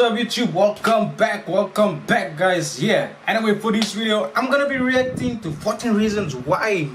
up YouTube? Welcome back guys. Yeah, anyway, for this video I'm gonna be reacting to 14 reasons why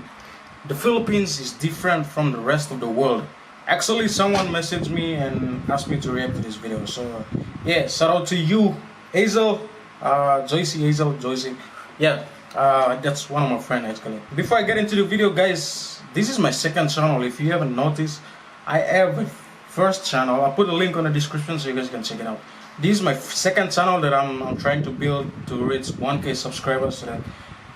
the Philippines is different from the rest of the world. Actually, someone messaged me and asked me to react to this video, so yeah, shout out to you, Hazel, Joycey. Yeah, that's one of my friends actually. Before I get into the video guys, this is my second channel. If you haven't noticed, I have a first channel. I'll put a link on the description so you guys can check it out. This is my second channel that I'm trying to build to reach 1K subscribers so that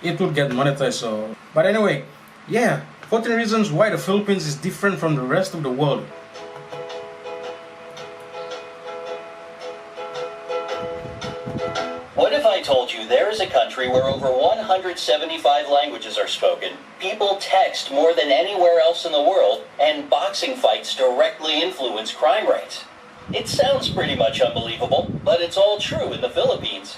it will get monetized. So, but anyway, yeah, 14 reasons why the Philippines is different from the rest of the world. What if I told you there is a country where over 175 languages are spoken, people text more than anywhere else in the world, and boxing fights directly influence crime rates? It sounds pretty much unbelievable, but it's all true in the Philippines.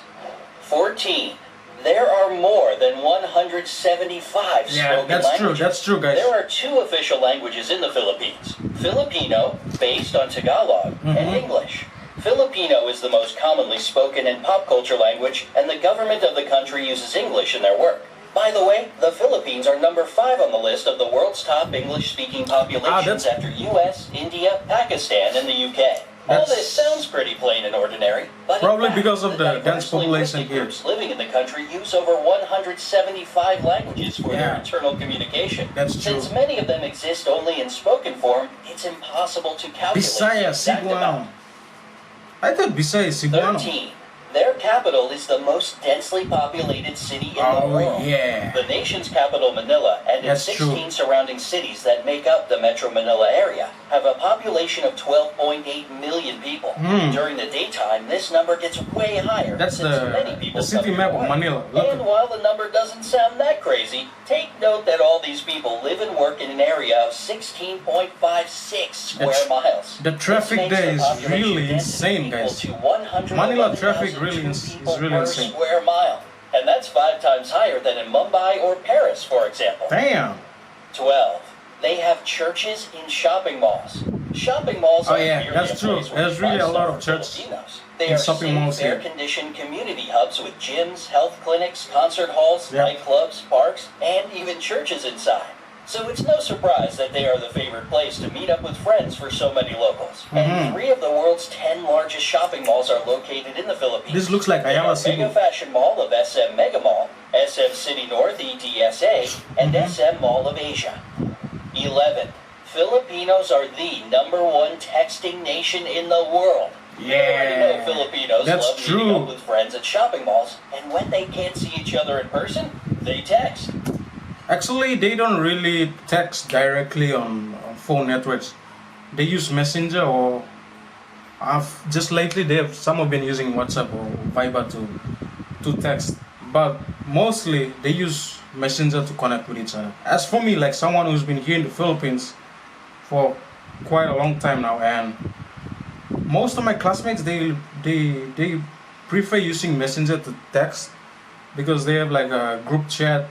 14. There are more than 175 spoken languages. That's true, guys. There are two official languages in the Philippines: Filipino, based on Tagalog, and English. Filipino is the most commonly spoken and pop culture language, and the government of the country uses English in their work. By the way, the Philippines are number 5 on the list of the world's top English-speaking populations after US, India, Pakistan, and the UK. All this sounds pretty plain and ordinary, but probably in fact, because of the dense population here. Groups living in the country use over 175 languages for their internal communication. That's true. Since many of them exist only in spoken form, it's impossible to calculate the exact amount. I thought Bisaya is Cebuano. 13. Their capital is the most densely populated city in the world. Yeah. The nation's capital, Manila, and its 16 surrounding cities that make up the Metro Manila area have a population of 12.8 million people. During the daytime, this number gets way higher. That's many people the city map of Manila. And while the number doesn't sound that crazy, take note that all these people live and work in an area of 16.56 square miles. The traffic there is really insane, guys. Manila traffic is really insane. Square mile. And that's 5 times higher than in Mumbai or Paris, for example. Damn. 12. They have churches in shopping malls. Shopping malls are that's true. There's really a lot of churches in shopping malls here. Air-conditioned community hubs with gyms, health clinics, concert halls, nightclubs, parks, and even churches inside. So it's no surprise that they are the favorite place to meet up with friends for so many locals. And 3 of the world's 10 largest shopping malls are located in the Philippines. This looks like Ayala Cebu. Mega Fashion Mall of SM Mega Mall, SM City North ETSA, and SM Mall of Asia. 11. Filipinos are the #1 texting nation in the world. You already know Filipinos love meeting up with friends at shopping malls, and when they can't see each other in person, they text. Actually, they don't really text directly on phone networks. They use Messenger or just lately some have been using WhatsApp or Viber to text. But mostly they use Messenger to connect with each other. As for me, like someone who's been here in the Philippines for quite a long time now, and most of my classmates they prefer using Messenger to text because they have like a group chat.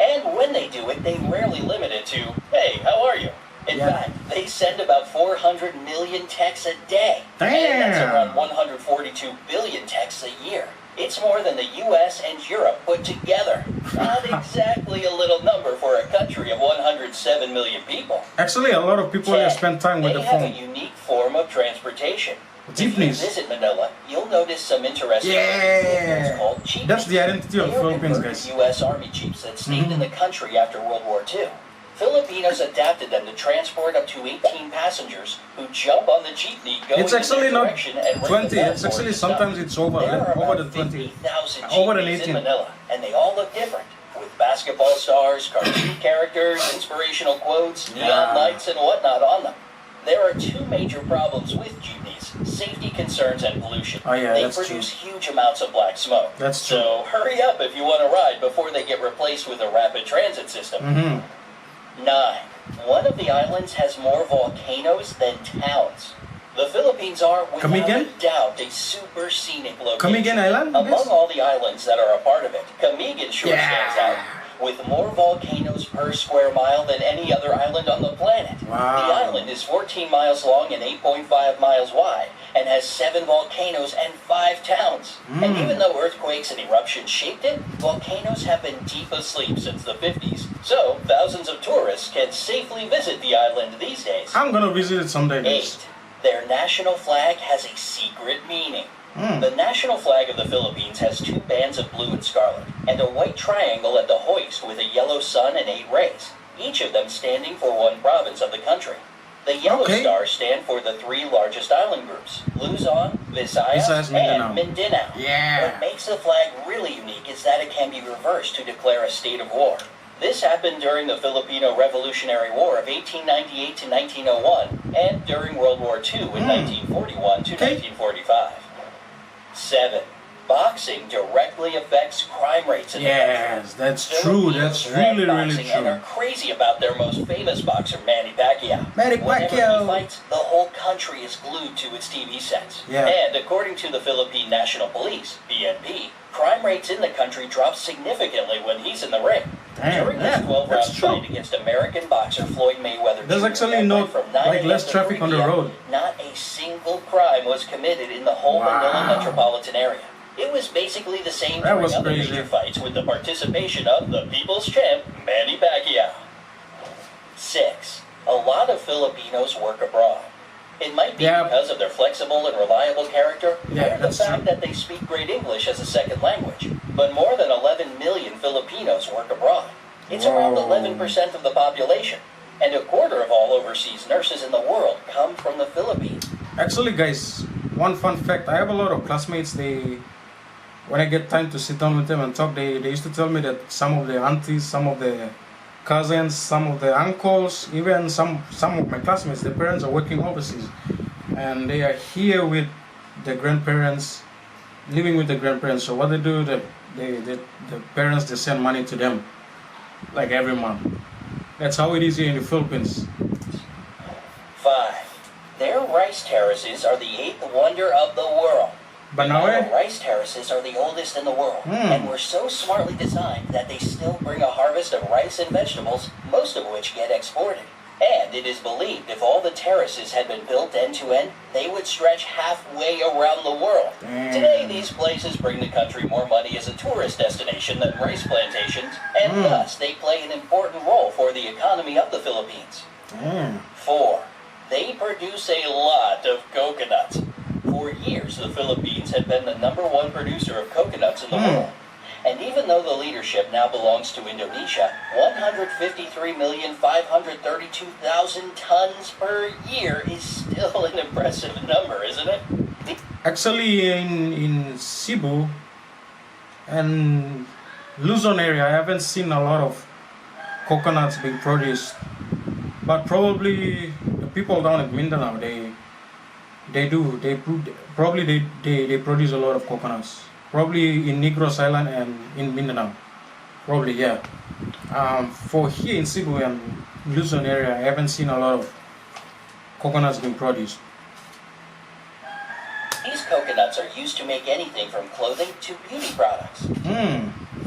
And when they do it, they rarely limit it to, "Hey, how are you?" In fact, they send about 400 million texts a day. Damn. And that's around 142 billion texts a year. It's more than the US and Europe put together. Not exactly a little number for a country of 107 million people. Actually, a lot of people here spend time with the phone. They have a unique form of transportation. Jeepneys. If you visit Manila, you'll notice some interesting vehicles called jeepneys. That's the identity of the Philippines, guys. U.S. Army jeeps that stayed in the country after World War II. Filipinos adapted them to transport up to 18 passengers who jump on the jeepney going it's actually in their not direction and 20. It's actually sometimes it's over the 20. Over than 18. In Manila, and they all look different, with basketball stars, cartoon characters, inspirational quotes, neon lights, and whatnot on them. There are 2 major problems with jeepneys: safety concerns and pollution. They produce huge amounts of black smoke. That's true. So hurry up if you want to ride before they get replaced with a rapid transit system. 9. One of the islands has more volcanoes than towns. The Philippines are, without a doubt, a super scenic location. Camiguin Island? Among all the islands that are a part of it, Camiguin sure stands out. with more volcanoes per square mile than any other island on the planet. Wow. The island is 14 miles long and 8.5 miles wide, and has 7 volcanoes and 5 towns. And even though earthquakes and eruptions shaped it, volcanoes have been deep asleep since the 50s. So, thousands of tourists can safely visit the island these days. I'm gonna visit it someday. Guys. 8. Their national flag has a secret meaning. The national flag of the Philippines has 2 bands of blue and scarlet, and a white triangle at the hoist with a yellow sun and 8 rays, each of them standing for one province of the country. The yellow stars stand for the 3 largest island groups, Luzon, Visayas, and Mindanao. Yeah. What makes the flag really unique is that it can be reversed to declare a state of war. This happened during the Filipino Revolutionary War of 1898 to 1901, and during World War II in 1941 to 1945. 7. Boxing directly affects crime rates in the country. Yes, that's true. That's really, really true. And are crazy about their most famous boxer, Manny Pacquiao. Manny Whenever Pacquiao. he fights, the whole country is glued to its TV sets. Yeah. And according to the Philippine National Police, PNP, crime rates in the country drop significantly when he's in the ring. Damn, During yeah, his 12-round that's true. fight against American boxer Floyd Mayweather There's Jr. actually that no, went from 9 like, a.m. less to traffic 3 on the p.m., road. Not a single crime was committed in the whole Wow. Manila metropolitan area. It was basically the same That during was other crazy. major fights with the participation of the people's champ, Manny Pacquiao. 6. A lot of Filipinos work abroad. It might be Yeah. because of their flexible and reliable character, Yeah, or the that's fact true. that they speak great English as a second language. But more than 11 million Filipinos work abroad. It's around Whoa. 11% of the population. And a quarter of all overseas nurses in the world come from the Philippines. Actually, guys, one fun fact: I have a lot of classmates. When I get time to sit down with them and talk, they used to tell me that some of the aunties, some of the cousins, some of the uncles, even some of my classmates, their parents are working overseas, and they are here with the grandparents, living with the grandparents. So what they do, the parents, they send money to them, like every month. That's how it is here in the Philippines. 5. Their rice terraces are the 8th wonder of the world. But now, The rice terraces are the oldest in the world, and were so smartly designed that they still bring a harvest of rice and vegetables, most of which get exported. And it is believed if all the terraces had been built end to end, they would stretch halfway around the world. Damn. Today, these places bring the country more money as a tourist destination than rice plantations, and thus they play an important role for the economy of the Philippines. 4. They produce a lot of coconuts. For years, the Philippines had been the #1 producer of coconuts in the world. And even though the leadership now belongs to Indonesia, 153,532,000 tons per year is still an impressive number, isn't it? Actually, in Cebu and Luzon area, I haven't seen a lot of coconuts being produced. But probably the people down in Mindanao, they produce a lot of coconuts. Probably in Negros Island and in Mindanao. Probably, yeah. For here in Cebu and Luzon area, I haven't seen a lot of coconuts being produced. These coconuts are used to make anything from clothing to beauty products.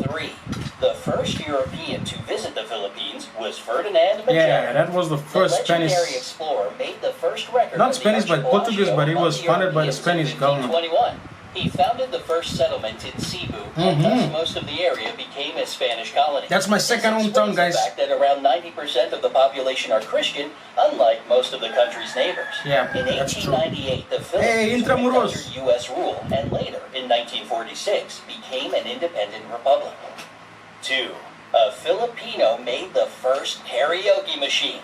3. The first European to visit the Philippines was Ferdinand Magellan. Yeah, that was the first the legendary Spanish. explorer made the first record Not of Spanish, the but Portuguese, but it was Archipelago founded by the Europeans Spanish in government. 1521. He founded the first settlement in Cebu, and thus most of the area became a Spanish colony. That's my second This hometown, explains guys. The fact that around 90% of the population are Christian, unlike most of the country's neighbors. Yeah, In that's true. 1898, the Hey, Philippines, Intramuros. under U.S. rule, and later, in 1946, became an independent republic. 2. A Filipino made the first karaoke machine.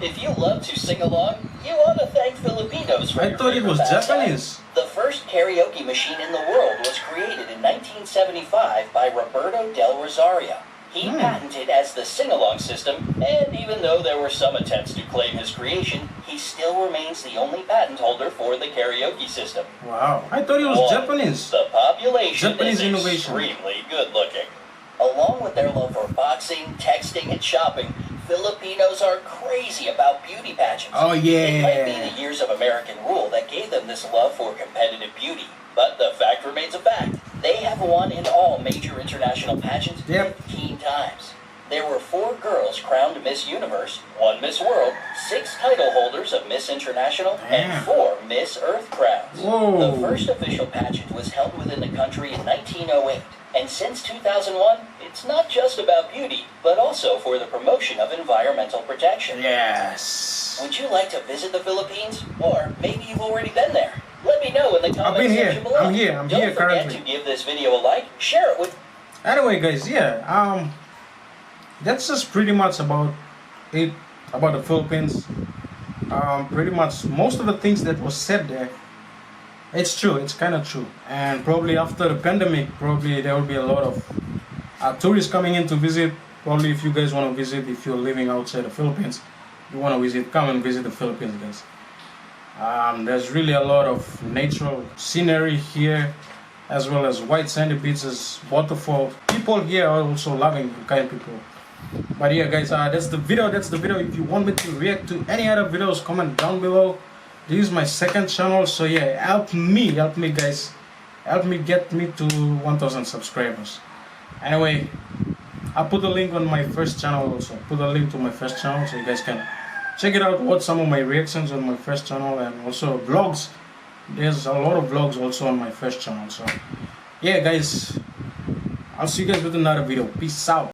If you love to sing along, you ought to thank Filipinos for I your thought it was favorite pastime. Japanese. The first karaoke machine in the world was created in 1975 by Roberto Del Rosario. He patented as the sing-along system, and even though there were some attempts to claim his creation, he still remains the only patent holder for the karaoke system. Wow, I thought it was 1. Japanese. The population Japanese is innovation. extremely good-looking. Along with their love for boxing, texting, and shopping, Filipinos are crazy about beauty pageants. Oh, It might be yeah. the years of American rule that gave them this love for competitive beauty, but the fact remains a fact. They have won in all major international pageants Yep. 15 times. there were 4 girls crowned Miss Universe, 1 Miss World, 6 title holders of Miss International, and Damn. 4 Miss Earth crowns. Whoa. The first official pageant was held within the country in 1908, and since 2001, it's not just about beauty, but also for the promotion of environmental protection. Yes. Would you like to visit the Philippines? Or maybe you've already been there? Let me know in the been comments here. section below. I'm here Don't forget currently. to give this video a like, share it with... Anyway, guys, yeah, that's just pretty much about it, about the Philippines. Pretty much most of the things that was said there, it's true, it's kind of true. And probably after the pandemic, probably there will be a lot of tourists coming in to visit. Probably if you guys want to visit, if you're living outside the Philippines, you want to visit, come and visit the Philippines, guys. There's really a lot of natural scenery here, as well as white sandy beaches, waterfall. People here are also loving kind people. But yeah, guys, that's the video. If you want me to react to any other videos, comment down below. This is my second channel, so yeah, help me guys, help me get me to 1,000 subscribers. Anyway, I'll put a link on my first channel also. Put a link to my first channel so you guys can check it out, watch some of my reactions on my first channel, and also vlogs. There's a lot of vlogs also on my first channel. So yeah, guys, I'll see you guys with another video. Peace out.